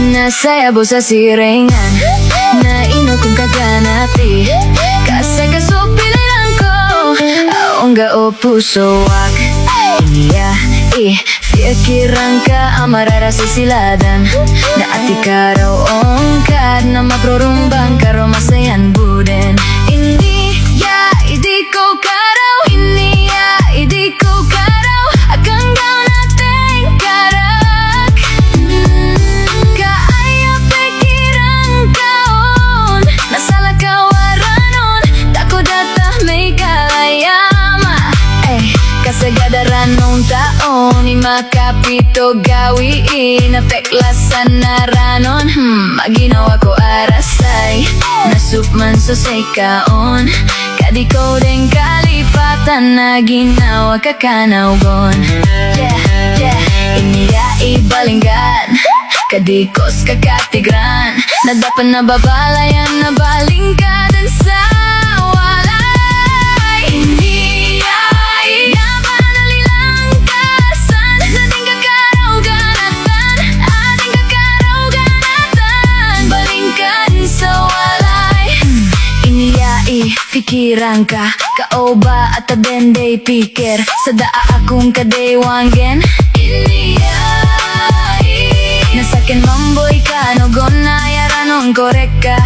Nasayabo sa sirengan Naino kong kaganati Kasay kasupilay lang ko Aong gao puso wak Iniya Fikiran ka ang mararasisiladan Na ati ka raw ongkad Na maprorumbang ka raw masayan buden Iniya Idi ko ka raw Iniya Idi ko ka raw Akang daw natin karak Kaaya pikiran kaon Nasala kawaranon Tako data may kalayama Kasagadaran nung taon Ni makapito gawiin Napeklasan na ranon Maginawa ko arasay Nasupman so say kaon Kadi ko din kalipatan Na ginawa kakanawgon Iniya ibalinggan Kadikos kakatigran Na dapat nababalayan na balingkadan sa walay Iniya Fikiran ka, kaoba at adenday pikir Sa daa akong kadewanggen Nasakin mamboy ka, nogon na yaranong korek ka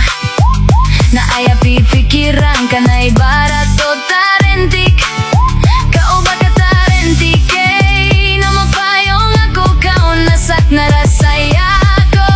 Na aya pipikiran ka na ibarat o tarentik Kaoba ka tarentik na mapayong ako kaon nasak na rasaya ko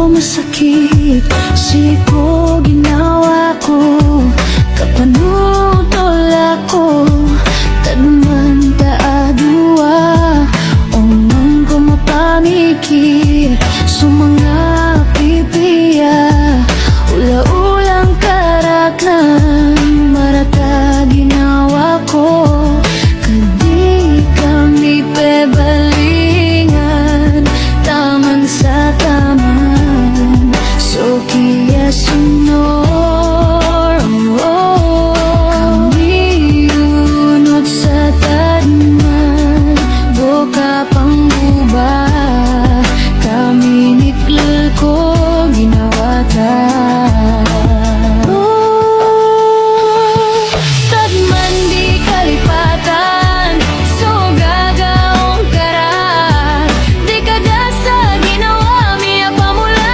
Masakit, siko ginawa ko Kapanutol ako Tagman taadua Omang ko mapamikir Sumanga pipiya Ula-ulang karaknan Marata ginawa ko Kadi kami pebalingan Taman sa taman So kaya sunor Kami unod sa tadman Boka pangguba Kami niklal ko ginawata Tadman di kalipatan So gagaong karat Di kadasa ginawa miya pamula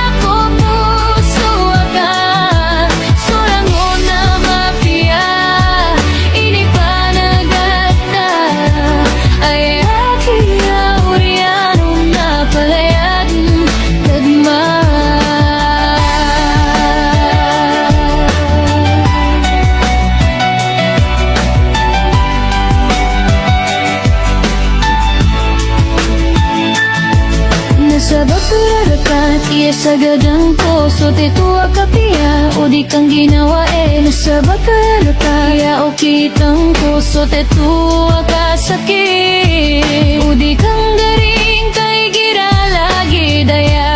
kasagadang puso titua kapia o di kang ginawa nasa bakalata ya o kitang puso titua kasakit o di kang garing kay gira lagi daya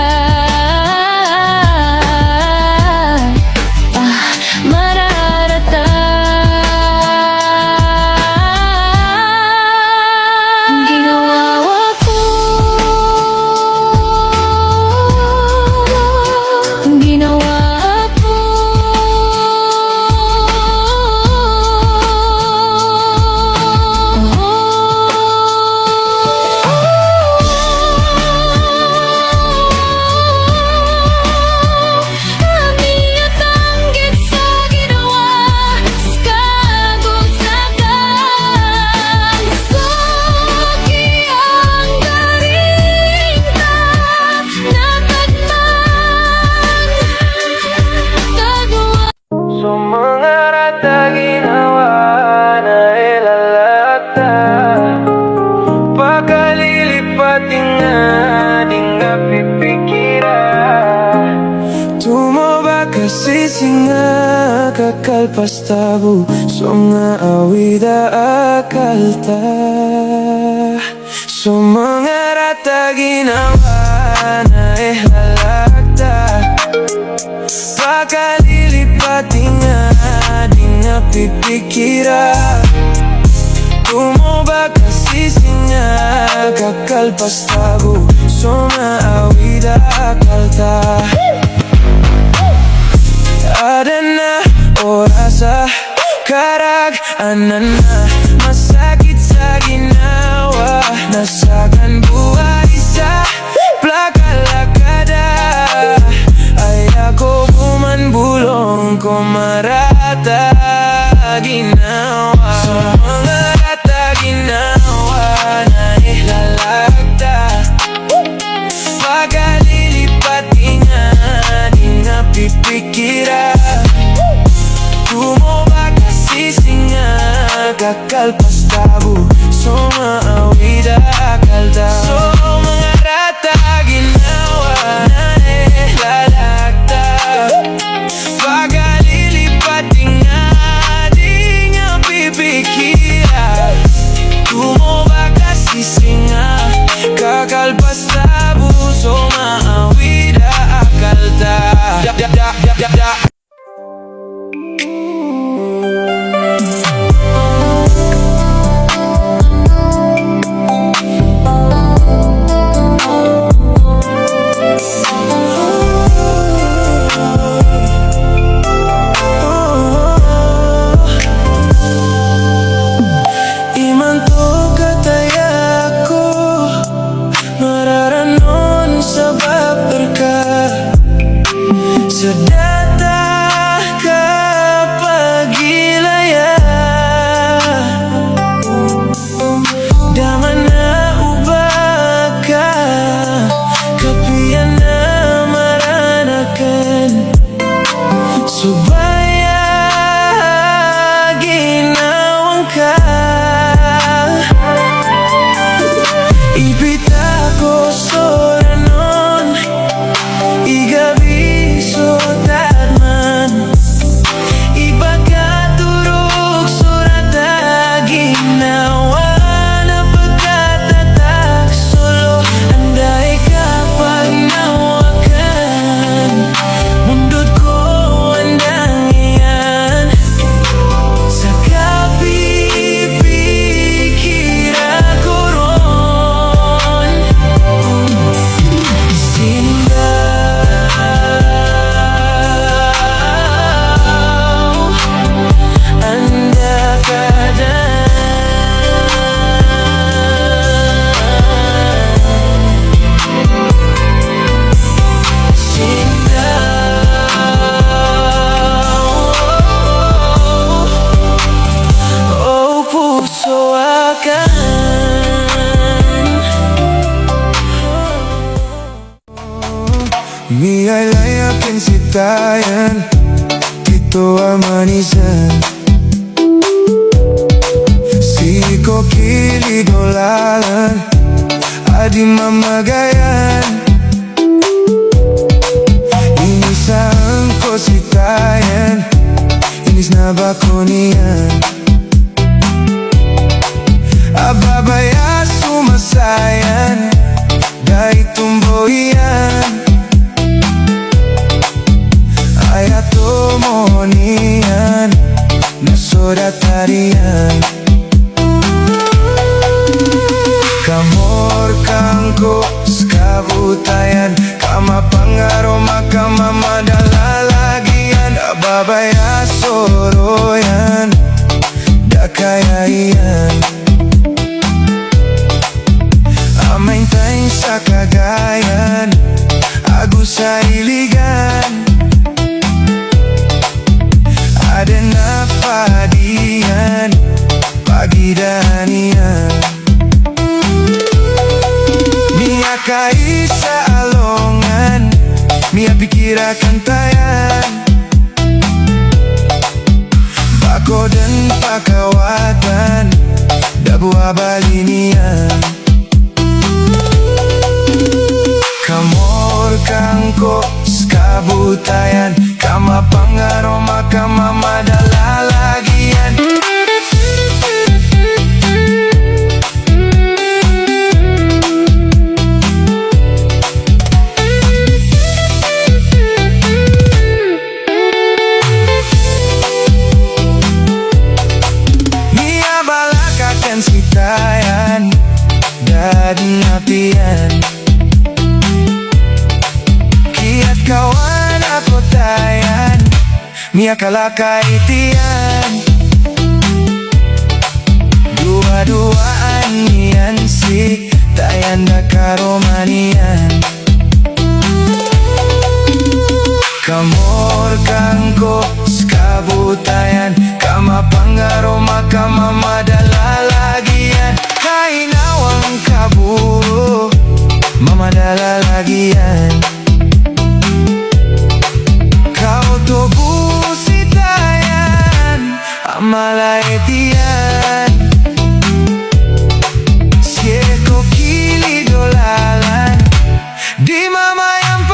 mararata Singa kakalpas tabu Songa awida akalta So mga rata ginawa na lalakta Pakalilipati nga di nga pipikira Tumoba kasi singa kakalpas tabu Songa awida akalta Ada na orasa karag anana masakit sa ginawa nasakan buhay sa plakalakada ay ako bumanbulong ko marata ginawa sa mga rata ginawa na ilalagda pagkalilipat nga di nga pipikira Tumoba kasi singa kakalpas tabu So maawida akalda So mga rata ginawa na lalakta Pagkalilipat nga di nga pipikira Tumoba kasi singa kakalpas tabu So maawida akalda Sedata kapagilaya Daman na ubaka Kapiyan na maranakan Subaya ginawang ka Ipita ko soranon Igabi Tatman Ipagkaturog surat na ginawa na pagkatatak Solo anday kapag nawakan Mundot ko andang iyan Sa kapipikira ko ron Sinda Mi ay layakin si tayan Ito ang manisan Si ko kiligolalan Adi mamagayan saan ko sitayan, inis na ba ko niyan? Ababaya sumasayan, dahil tumboyan ayato mo niyan, nasodatarian. Kamor kangko skabutayan, kama pangaroma kama madalalagian. Ababaya soroyan, dakayayan. Amain tayo sa Cagayan, Agus sa Iligan, ada na padian, pagidanian. Mia kai sa alongan, mia pikira kantayan, bako dan pakawatan, dabuha balinian. Kamor kangko skabutayan, kama pangaroma kama madalalagian. Mia balakakan sitayan, dan napian. Kiat kawan ako tayan, mia kalakaitian. Dua-duaan niyan si tayan da karomanian. Kamor kangko skabutayan, kama pangaroma kama madalalagian. Kainawang kaburo, mamadalalagian. Kau to busitayan, amalaitian. Sieko kili dolalan, di mamayang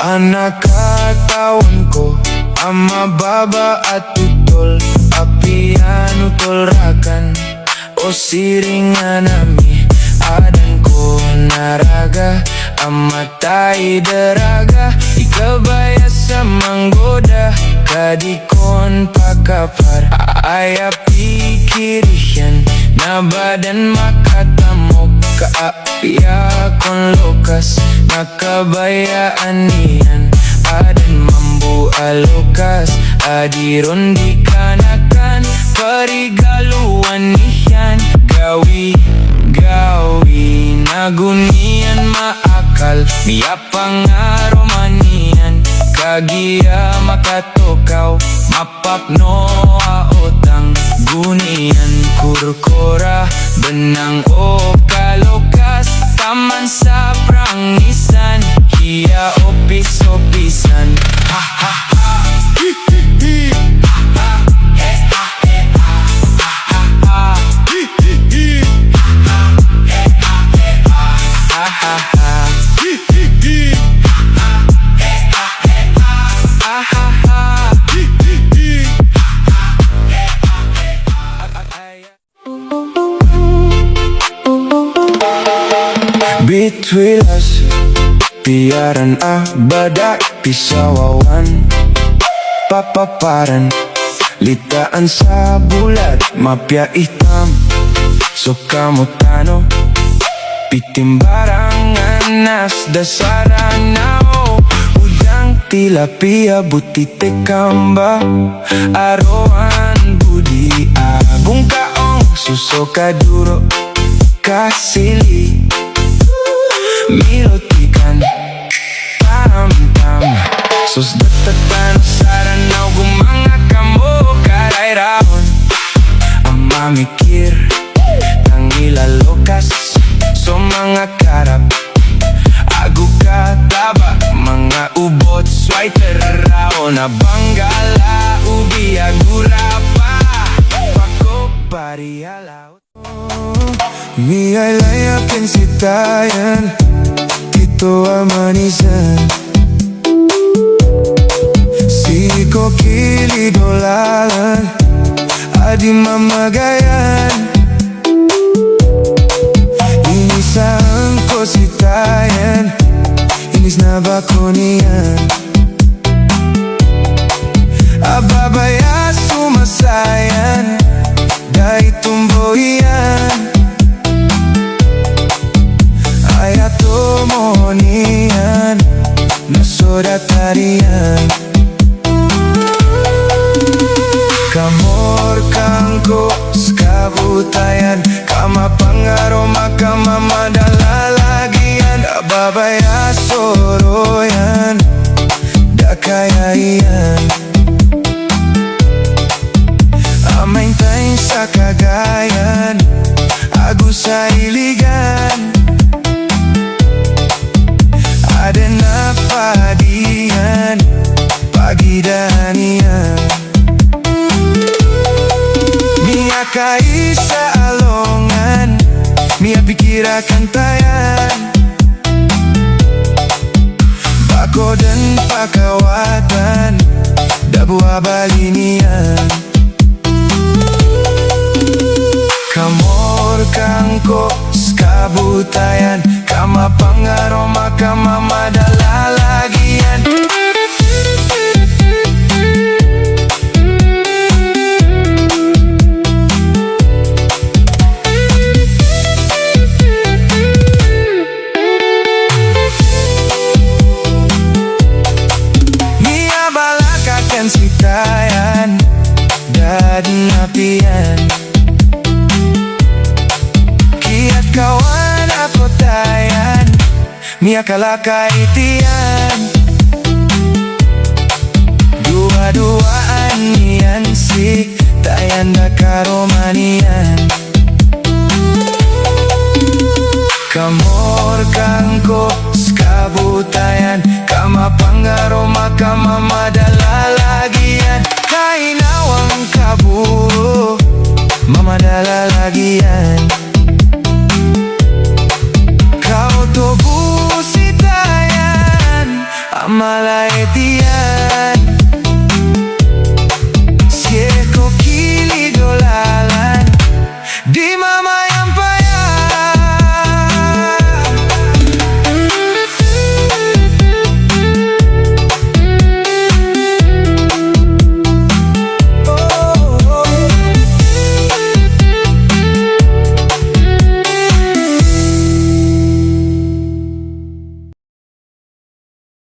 anak katawan ko, ama baba at tutol, apian utol rakan, o siringan nami, adan ko naraga, amatay daraga, ikabaya sa manggoda, kadikon pakapar, aya pikirihan, na badan makatamog, kaapya kon lokas, nakabayaan niyan, adan mambu alokas, adiron di kanakan, parigaluan niyan, gawi nagunian maakal, miya pangaromanian, kagia makatokaw, mapapno aotang, gunian kurkora, benang o kalokas, taman sa prangisan, hiya opis-opisan. Ha ha ha, hi hi hi, ha ha he ha he ha, ha ha ha, hi hi hi, ha ha he ha he ha, ha ha ha, hi hi hi, ha ha he ha he ha, ha ha ha, hi hi hi, ha ha he ha he ha. Between us, biaran abada pisawawan, papaparan, litaan sa bulat, mapya hitam, so kamutano, pitimbarangan nas dasaran nao, udang tilapia butite kamba, aroan budi abung kaong, suso kaduro, kasili, milotikan, tam-tam, sus datatan saranaw gumanga kamo karay raon, ang mamikir, tangi na banggala ubia gurapa pako parialaw. Mi ay layakin si tayan Tito amanisan Siko kili dolalan Adi mamagayan Inisan ko si tayan Inis na bako niyan Ababaya sumasayan Dahil tumboyan Ayato mo niyan Nasodatarian Kamor kangko skabutayan Kama pangaroma kama madalalagian Ababaya soroyan Dakayayan Amain tayo sa Cagayan Agus sa Iligan Ada na padian Pagidanian Mia kai sa alongan Mia pikira kantayan Bako dan pakawatan Dabua balinian Kamor kangko skabutayan Kama pangaroma kama madalalagian Mia balakakan si tayan Dan napian Kiat kawan ako tayan Mia kalakaitian Dua-duaan niyan si Tayan da karomanian Kamor kangko skabutayan Kama pangaroma kama madalalagian Kainawang kaburo Mamadalalagian